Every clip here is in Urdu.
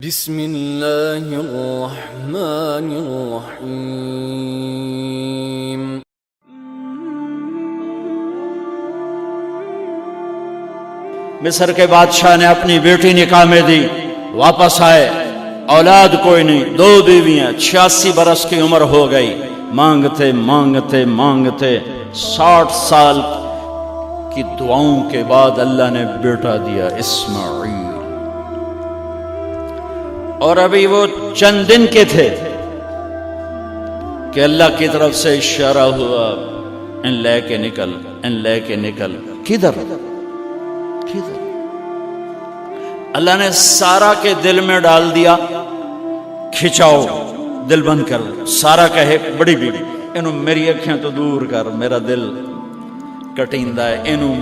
بسم اللہ الرحمن الرحیم۔ مصر کے بادشاہ نے اپنی بیٹی نکاح میں دی، واپس آئے، اولاد کوئی نہیں، 2 بیویاں، 86 برس کی عمر ہو گئی، مانگتے مانگتے مانگتے 60 سال کی دعاؤں کے بعد اللہ نے بیٹا دیا، اسماعیل۔ اور ابھی وہ چند دن کے تھے کہ اللہ کی طرف سے اشارہ ہوا، ان لے کے نکل، ان لے کے نکل۔ کدھر؟ اللہ نے سارا کے دل میں ڈال دیا، کھچاؤ، دل بند کر۔ سارا کہے بڑی بیوی، انہوں میری اکھیاں تو دور کر، میرا دل کٹیندہ ہے، انہوں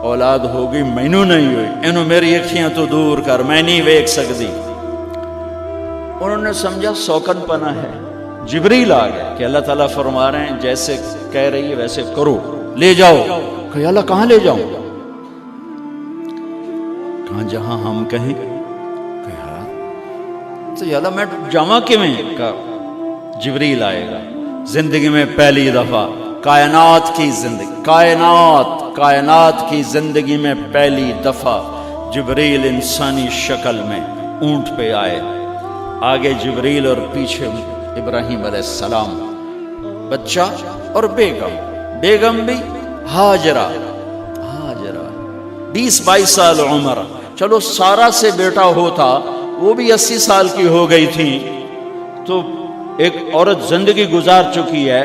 اولاد ہوگی مینوں نہیں ہوئی، انہوں میری اکھیاں تو دور کر، میں نہیں ویکھ سکتی۔ انہوں نے سمجھا سوکن پنا ہے، جبریل آ گئے کہ اللہ تعالیٰ فرما رہے ہیں جیسے کہہ رہی ہے ویسے کرو، لے جاؤ۔ کہ اللہ کہاں لے جاؤں؟ کہاں جہاں ہم کہیں۔ تو اللہ میں جامع کیویں؟ کہا جبریل آئے گا، زندگی میں پہلی دفعہ کائنات کی زندگی میں پہلی دفعہ جبریل انسانی شکل میں اونٹ پہ آئے، آگے جبریل اور پیچھے ابراہیم علیہ السلام، بچہ اور بیگم بھی ہاجرہ 20-22 سال عمر۔ چلو سارا سے بیٹا ہوتا، وہ بھی 80 سال کی ہو گئی تھی، تو ایک عورت زندگی گزار چکی ہے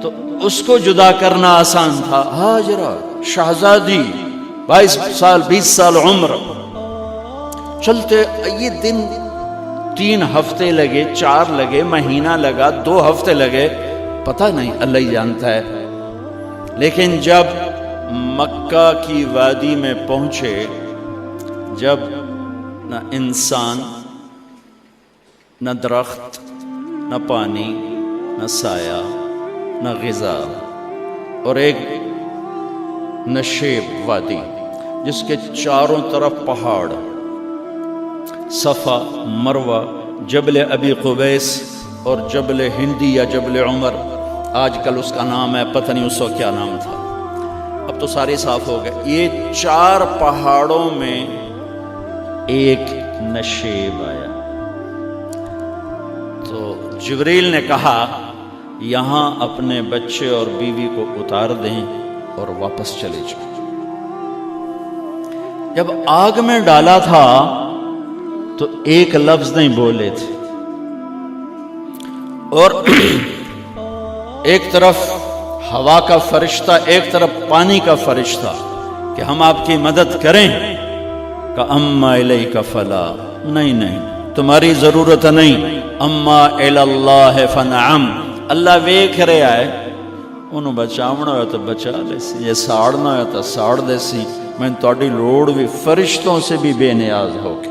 تو اس کو جدا کرنا آسان تھا۔ ہاجرہ شہزادی 20 سال عمر۔ چلتے یہ دن 3 ہفتے لگے، 4 لگے، مہینہ لگا، 2 ہفتے لگے، پتہ نہیں، اللہ ہی جانتا ہے۔ لیکن جب مکہ کی وادی میں پہنچے، جب نہ انسان، نہ درخت، نہ پانی، نہ سایہ، نہ غذا، اور ایک نشیب وادی جس کے چاروں طرف پہاڑ، صفا، مروہ، جبل ابی قبیس اور جبل ہندی یا جبل عمر، آج کل اس کا نام ہے، پتہ نہیں اس وقت کیا نام تھا، اب تو سارے صاف ہو گئے۔ یہ 4 پہاڑوں میں ایک نشیب آیا، تو جبریل نے کہا یہاں اپنے بچے اور بیوی کو اتار دیں اور واپس چلے جائیں۔ جب آگ میں ڈالا تھا تو ایک لفظ نہیں بولے تھے، اور ایک طرف ہوا کا فرشتہ، ایک طرف پانی کا فرشتہ کہ ہم آپ کی مدد کریں، کہ اما الیک فلا، نہیں تمہاری ضرورت نہیں، اما اللہ فنعم، اللہ ویکھ رہے آئے، انہوں بچاونا ہوا تو بچا لے سی، یہ ساڑنا ہوا تو ساڑ دے سی، میں تہاڈی لوڑ بھی فرشتوں سے بھی بے نیاز ہو کے۔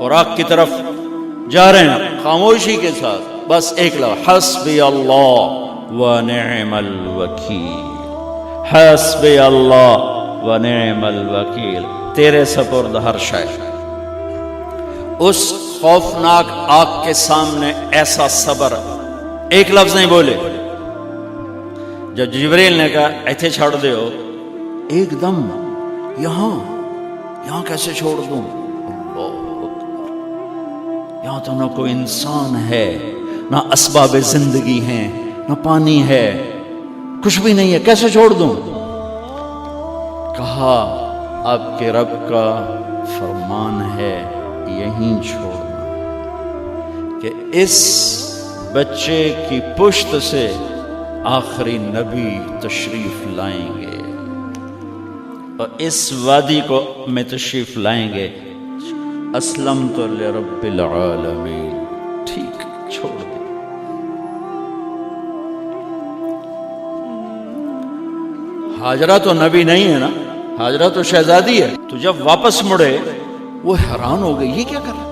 اور آگ کی طرف جا رہے ہیں خاموشی کے ساتھ، بس ایک لفظ، حسبی اللہ ونعم الوکیل، حسبی اللہ ونعم الوکیل، تیرے سپرد ہر شے۔ اس خوفناک آگ کے سامنے ایسا صبر، ایک لفظ نہیں بولے۔ جب جبریل نے کہا ایتھے چھوڑ دے ہو، ایک دم یہاں کیسے چھوڑ دوں؟ یہاں تو نہ کوئی انسان ہے، نہ اسباب زندگی ہیں، نہ پانی ہے، کچھ بھی نہیں ہے، کیسے چھوڑ دوں؟ کہا آپ کے رب کا فرمان ہے یہیں چھوڑنا، کہ اس بچے کی پشت سے آخری نبی تشریف لائیں گے اور اس وادی کو میں تشریف لائیں گے۔ اسلمت لرب العالمین، ٹھیک چھوڑ دے۔ ہاجرہ تو نبی نہیں ہے نا، ہاجرہ تو شہزادی ہے۔ تو جب واپس مڑے وہ حیران ہو گئی، یہ کیا کر رہا؟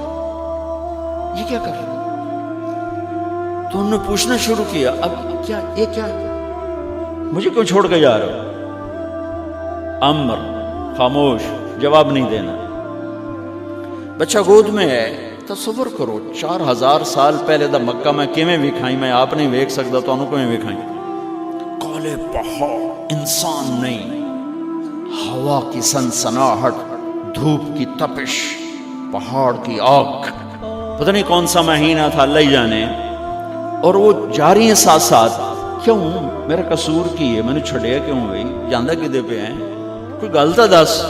تو انہوں نے پوچھنا شروع کیا، اب یہ کیا مجھے کیوں چھوڑ کے جا رہے ہو؟ امر، خاموش، جواب نہیں دینا۔ بچہ گود میں ہے. تصور کرو 4000 سال پہلے دا مکہ میں کیویں وکھائی، میں آپ نہیں ویکھ سکدا، تانوں کیویں وکھائی. کالے پہاڑ، انسان نہیں، ہوا کی سنسناہٹ، دھوپ کی تپش، پہاڑ کی آگ. پتہ نہیں کون سا مہینہ تھا، اللہ ہی جانے. اور وہ جاری ہیں ساتھ ساتھ. کیوں؟ میرا قصور کی ہے، میں نے چھڑیا کیوں بھائی؟ جاندہ کدے پہ ہیں؟ کوئی گل تا دس.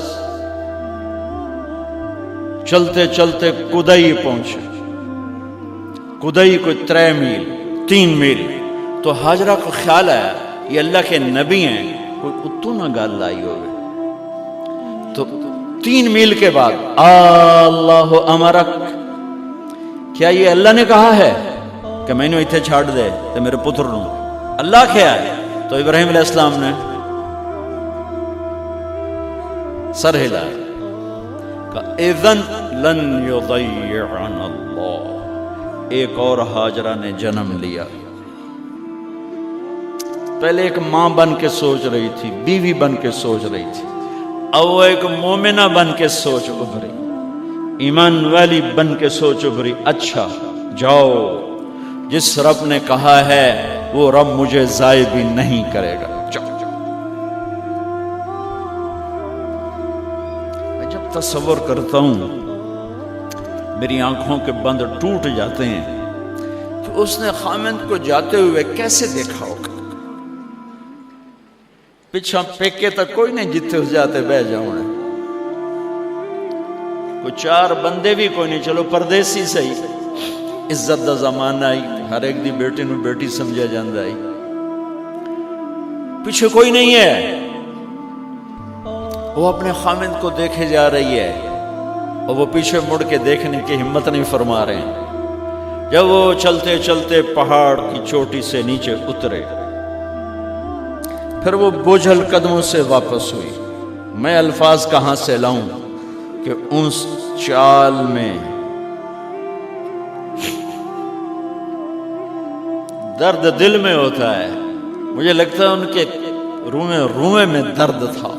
چلتے چلتے کدئی پہنچے. کدئی کوئی 3 میل 3 میل. تو ہاجرہ کو خیال آیا یہ اللہ کے نبی ہیں، کوئی اتو نہ گل آئی ہوئے. تو 3 میل کے بعد اللہ امرک، کیا یہ اللہ نے کہا ہے کہ میں نے اتنے چھاڑ دے تو میرے پتر نو؟ اللہ کیا ہے؟ تو ابراہیم علیہ السلام نے سر ہلایا، اذن لن یضیعنا اللہ. ایک اور ہاجرہ نے جنم لیا. پہلے ایک ماں بن کے سوچ رہی تھی، بیوی بن کے سوچ رہی تھی، اب وہ ایک مومنہ بن کے سوچ ابھری، ایمان والی بن کے سوچ ابھری. اچھا جاؤ، جس رب نے کہا ہے وہ رب مجھے ضائع بھی نہیں کرے گا. تصور کرتا ہوں میری آنکھوں کے بند ٹوٹ جاتے ہیں کہ اس نے خامند کو جاتے ہوئے کیسے دیکھا ہوگا. پیچھا پیکے تک کوئی نہیں جتے ہو جاتے بہ جاؤں، کوئی 4 بندے بھی کوئی نہیں، چلو پردیسی صحیح. عزت دا زمانہ آئی، ہر ایک دی بیٹی نو بیٹی سمجھا جاندہ آئی. پیچھے کوئی نہیں ہے، وہ اپنے خامند کو دیکھے جا رہی ہے اور وہ پیچھے مڑ کے دیکھنے کی ہمت نہیں فرما رہے ہیں. جب وہ چلتے چلتے پہاڑ کی چوٹی سے نیچے اترے، پھر وہ بوجھل قدموں سے واپس ہوئی. میں الفاظ کہاں سے لاؤں کہ اس چال میں درد دل میں ہوتا ہے. مجھے لگتا ہے ان کے روئے میں درد تھا.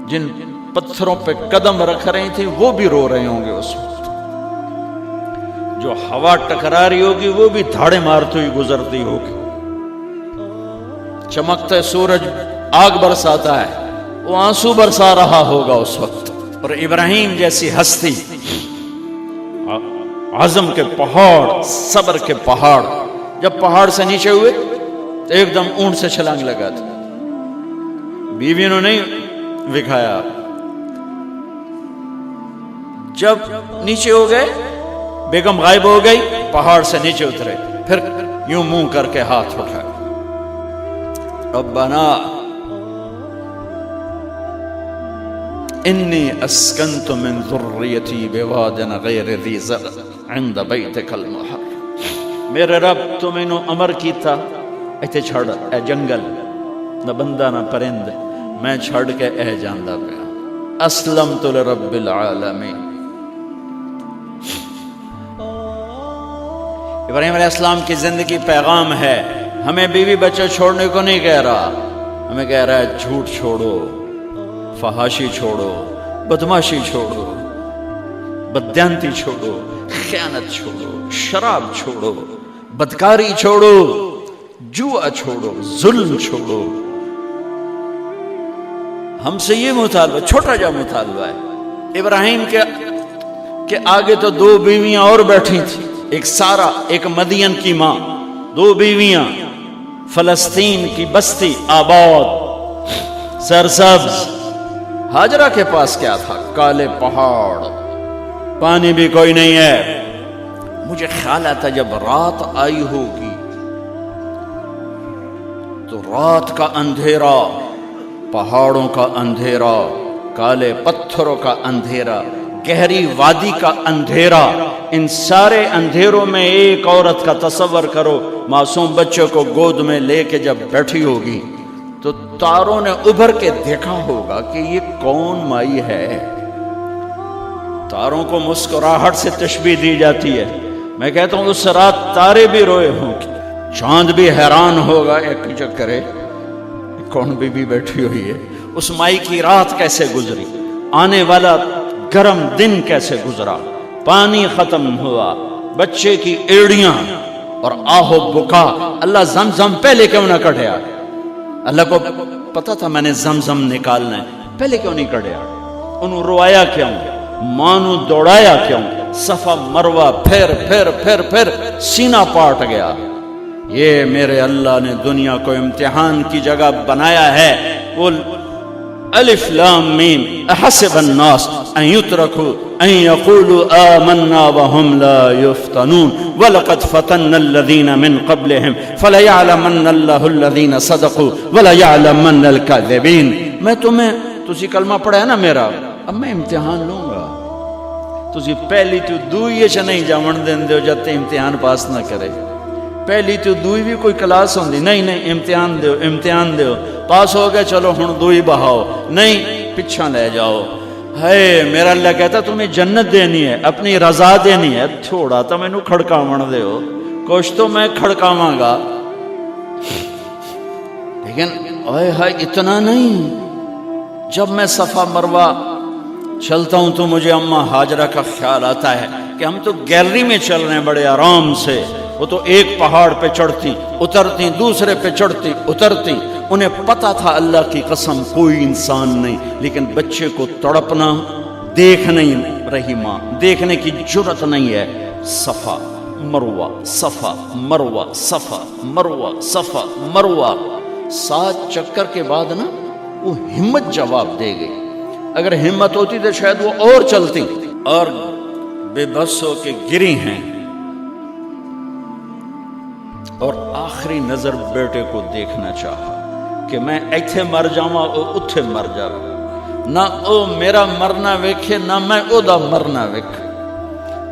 جن پتھروں پہ قدم رکھ رہی تھی وہ بھی رو رہے ہوں گے اس وقت. جو ہوا ٹکرا رہی ہوگی وہ بھی دھاڑے مارتی ہوئی گزرتی ہوگی. چمکتا سورج آگ برساتا ہے، وہ آنسو برسا رہا ہوگا اس وقت. اور ابراہیم جیسی ہستی، عزم کے پہاڑ، صبر کے پہاڑ، جب پہاڑ سے نیچے ہوئے تو ایک دم اونٹ سے چھلانگ لگا تھا. بیوی نے نہیں دکھایا. جب نیچے ہو گئے، بیگم غائب ہو گئی، پہاڑ سے نیچے اترے، پھر یوں منہ کر کے ہاتھ اٹھائے. ربنا انی اسکنت من ذریتی بواد غیر ذی زرع عند بیتک المحرم. میرے رب تو میں نے امر کیتا ایتھے چھڑ، اے جنگل نہ بندہ نہ پرند، میں چھڑ کے اے جاندہ پہ اسلمت لرب العالمین. ابراہیم علیہ السلام کی زندگی پیغام ہے. ہمیں بیوی بچے چھوڑنے کو نہیں کہہ رہا، ہمیں کہہ رہا ہے جھوٹ چھوڑو، فحاشی چھوڑو، بدماشی چھوڑو، بددیانتی چھوڑو، خیانت چھوڑو، شراب چھوڑو، بدکاری چھوڑو، جوا چھوڑو، ظلم چھوڑو. ہم سے یہ مطالبہ، چھوٹا جا مطالبہ ہے. ابراہیم کے آگے تو 2 بیویاں اور بیٹھی تھیں، ایک سارا، ایک مدین کی ماں، 2 بیویاں. فلسطین کی بستی آباد، سرسبز. ہاجرہ کے پاس کیا تھا؟ کالے پہاڑ، پانی بھی کوئی نہیں ہے. مجھے خیال آتا جب رات آئی ہوگی تو رات کا اندھیرا، پہاڑوں کا اندھیرا، کالے پتھروں کا اندھیرا، گہری وادی کا اندھیرا، ان سارے اندھیروں میں ایک عورت کا تصور کرو، معصوم بچے کو گود میں لے کے جب بیٹھی ہوگی تو تاروں نے ابھر کے دیکھا ہوگا کہ یہ کون مائی ہے. تاروں کو مسکراہٹ سے تشبیہ دی جاتی ہے. میں کہتا ہوں اس رات تارے بھی روئے ہوں گے، چاند بھی حیران ہوگا، ایک چکرے کون بی بی بیٹھی ہوئی ہے. اس مائی کی رات کیسے گزری، آنے والا گرم دن کیسے گزرا، پانی ختم ہوا، بچے کی ایڑیاں اور آہو بکا، اللہ زمزم پہلے کیوں نہ کڑھیا؟ اللہ کو پتا تھا میں نے زمزم نکالنا ہے، پہلے کیوں نہیں کڑھیا؟ انہوں روایا کیوں؟ مانو دوڑایا کیوں؟ صفا مروہ پھر پھر پھر پھر سینہ پاٹ گیا۔ یہ میرے اللہ نے دنیا کو امتحان کی جگہ بنایا ہے۔ وہ الف لام میم احسب الناس ان يتركوا ان يقولوا آمنا وهم لا يفتنون ولقد فتنا الذين من قبلهم فليعلمن الله الذين صدقوا وليعلمن الكاذبين۔ میں تسی کلمہ پڑھا ہے نا میرا، اب میں امتحان لوں گا۔ تسی پہلی تو دوئی چ نہیں جاون دین دیو جب تے امتحان پاس نہ کرے۔ پہلی تو دوئی بھی کوئی کلاس ہوندی نہیں، امتحان دیو امتحان دیو، پاس ہو گئے چلو ہن دوئی بہاؤ، نہیں پیچھا لے جاؤ۔ ہے میرا اللہ کہتا تمہیں جنت دینی ہے، اپنی رضا دینی ہے، تھوڑا تو مینوں کھڑکاون دیو، کچھ تو میں کھڑکاواں گا، لیکن اوئے ہائے اتنا نہیں۔ جب میں صفا مروہ چلتا ہوں تو مجھے اماں ہاجرہ کا خیال آتا ہے کہ ہم تو گیلری میں چل رہے ہیں بڑے آرام سے، وہ تو ایک پہاڑ پہ چڑھتی اترتی، دوسرے پہ چڑھتی اترتی، انہیں پتا تھا اللہ کی قسم کوئی انسان نہیں، لیکن بچے کو تڑپنا دیکھ نہیں رہی ماں، دیکھنے کی جرت نہیں ہے۔ صفا مروہ صفا مروہ صفا مروہ صفا مروہ، 7 چکر کے بعد نا وہ ہمت جواب دے گئی۔ اگر ہمت ہوتی تو شاید وہ اور چلتی، اور بے بس ہو کے گری ہیں، اور آخری نظر بیٹے کو دیکھنا چاہا کہ میں ایتھے مر جاواں او اتھے مر جاواں، نہ او میرا مرنا ویکھے نہ میں او دا مرنا ویکھ۔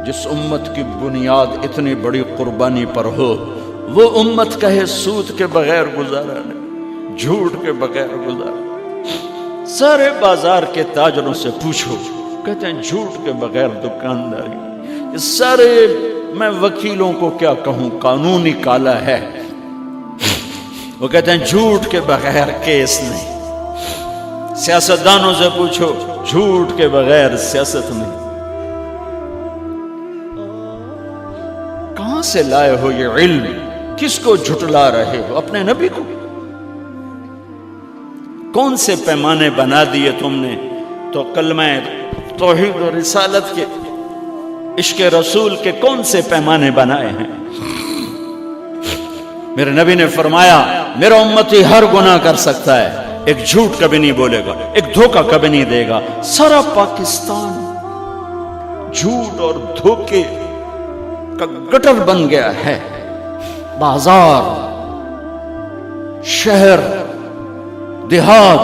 جس امت کی بنیاد اتنی بڑی قربانی پر ہو، وہ امت کہے سود کے بغیر گزارا نہیں، جھوٹ کے بغیر گزارا۔ سارے بازار کے تاجروں سے پوچھو، کہتے ہیں جھوٹ کے بغیر دکانداری۔ سارے میں وکیلوں کو کیا کہوں، قانون نکالا ہے، وہ کہتے ہیں جھوٹ کے بغیر کیس نہیں۔ سیاستدانوں سے پوچھو، جھوٹ کے بغیر سیاست نہیں۔ کہاں سے لائے ہو یہ علم؟ کس کو جھٹلا رہے ہو؟ اپنے نبی کو؟ کون سے پیمانے بنا دیے تم نے؟ تو کلمہ توحید و رسالت کے، عشق رسول کے کون سے پیمانے بنائے ہیں؟ میرے نبی نے فرمایا میرا امتی ہر گناہ کر سکتا ہے، ایک جھوٹ کبھی نہیں بولے گا، ایک دھوکہ کبھی نہیں دے گا۔ سارا پاکستان جھوٹ اور دھوکے کا گٹر بن گیا ہے۔ بازار، شہر، دیہات،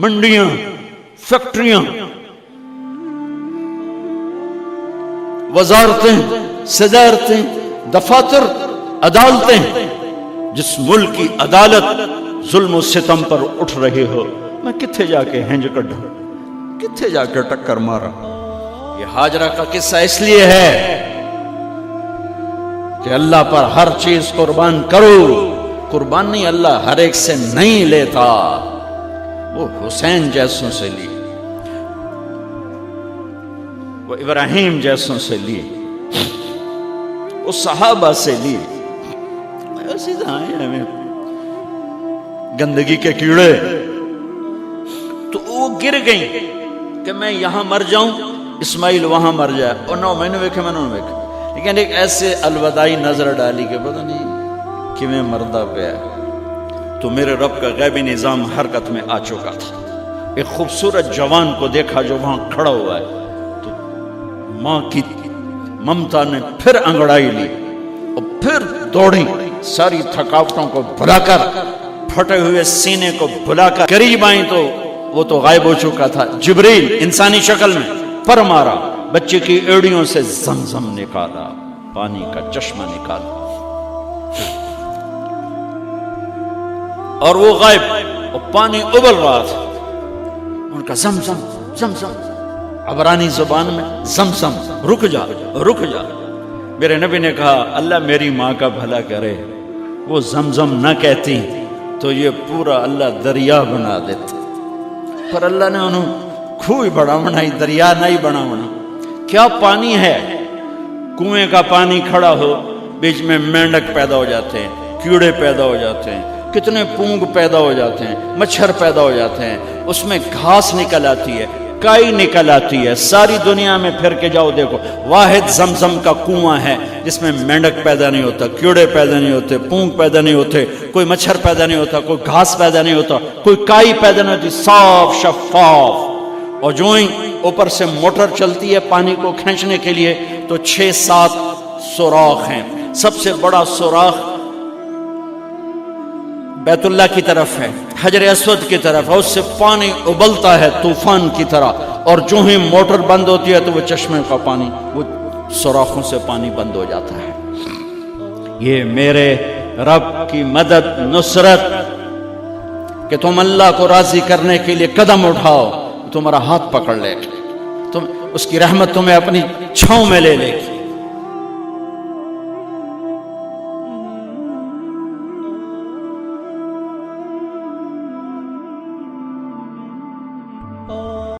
منڈیاں، فیکٹریاں، وزارتیں، صدارتیں، دفاتر، عدالتیں، جس ملک کی عدالت ظلم و ستم پر اٹھ رہی ہو، میں کتھے جا کے ہنج کڈھا، کتھے جا کے ٹکر مارا؟ یہ ہاجرہ کا قصہ اس لیے ہے کہ اللہ پر ہر چیز قربان کرو۔ قربان نہیں، اللہ ہر ایک سے نہیں لیتا، وہ حسین جیسوں سے لی، وہ ابراہیم جیسوں سے لی، وہ صحابہ سے لی۔ سیدھا آئے ہمیں گندگی کے کیڑے، تو وہ گر گئیں کہ میں یہاں مر جاؤں، اسماعیل وہاں مر جائے، اور نو میں نے ویکھے میں نے ویکھے، لیکن ایک ایسے الوداعی نظر ڈالی کہ پتہ نہیں کہ میں مردہ پہ ہے۔ تو میرے رب کا غیبی نظام حرکت میں آ چکا تھا۔ ایک خوبصورت جوان کو دیکھا جو وہاں کھڑا ہوا ہے، تو ماں کی ممتا نے پھر انگڑائی لی اور پھر دوڑی، ساری تھکاوٹوں کو بھلا کر، پھٹے ہوئے سینے کو بھلا کر قریب آئیں تو وہ تو غائب ہو چکا تھا۔ جبریل انسانی شکل میں پر مارا، بچے کی ایڑیوں سے زمزم نکالا، پانی کا چشمہ نکالا، اور وہ غائب، اور پانی ابل رہا تھا۔ ان کا زمزم زمزم، عبرانی زبان میں زمزم، رک جا رک جا۔ میرے نبی نے کہا اللہ میری ماں کا بھلا کرے، وہ زمزم نہ کہتی تو یہ پورا اللہ دریا بنا دیتا، پر اللہ نے انہوں کھوئی بڑا بنائی، دریا نہیں بنا بنا۔ کیا پانی ہے؟ کنویں کا پانی کھڑا ہو، بیچ میں مینڈک پیدا ہو جاتے ہیں، کیڑے پیدا ہو جاتے ہیں، کتنے پونگ پیدا ہو جاتے ہیں، مچھر پیدا ہو جاتے ہیں، اس میں گھاس نکل آتی ہے، کائی نکل آتی ہے، ساری دنیا میں پھر کے جاؤ دیکھو، واحد زمزم کا کنواں ہے جس میں مینڈک پیدا نہیں ہوتا، کیڑے پیدا نہیں ہوتے، پونگ پیدا نہیں ہوتے، کوئی مچھر پیدا نہیں ہوتا، کوئی گھاس پیدا نہیں ہوتا، کوئی کائی پیدا نہیں ہوتی، صاف شفاف. اور جو ہی اوپر سے موٹر چلتی ہے پانی کو کھینچنے کے لیے تو 6-7 سوراخ ہیں. سب سے بڑا سوراخ بیت اللہ کی طرف ہے، حجر اسود کی طرف ہے، اس سے پانی ابلتا ہے طوفان کی طرح، اور جو ہی موٹر بند ہوتی ہے تو وہ چشمے کا پانی، وہ سوراخوں سے پانی بند ہو جاتا ہے. یہ میرے رب کی مدد، نصرت، کہ تم اللہ کو راضی کرنے کے لیے قدم اٹھاؤ، تمہارا ہاتھ پکڑ لے، تم اس کی رحمت تمہیں اپنی چھاؤں میں لے لے گی.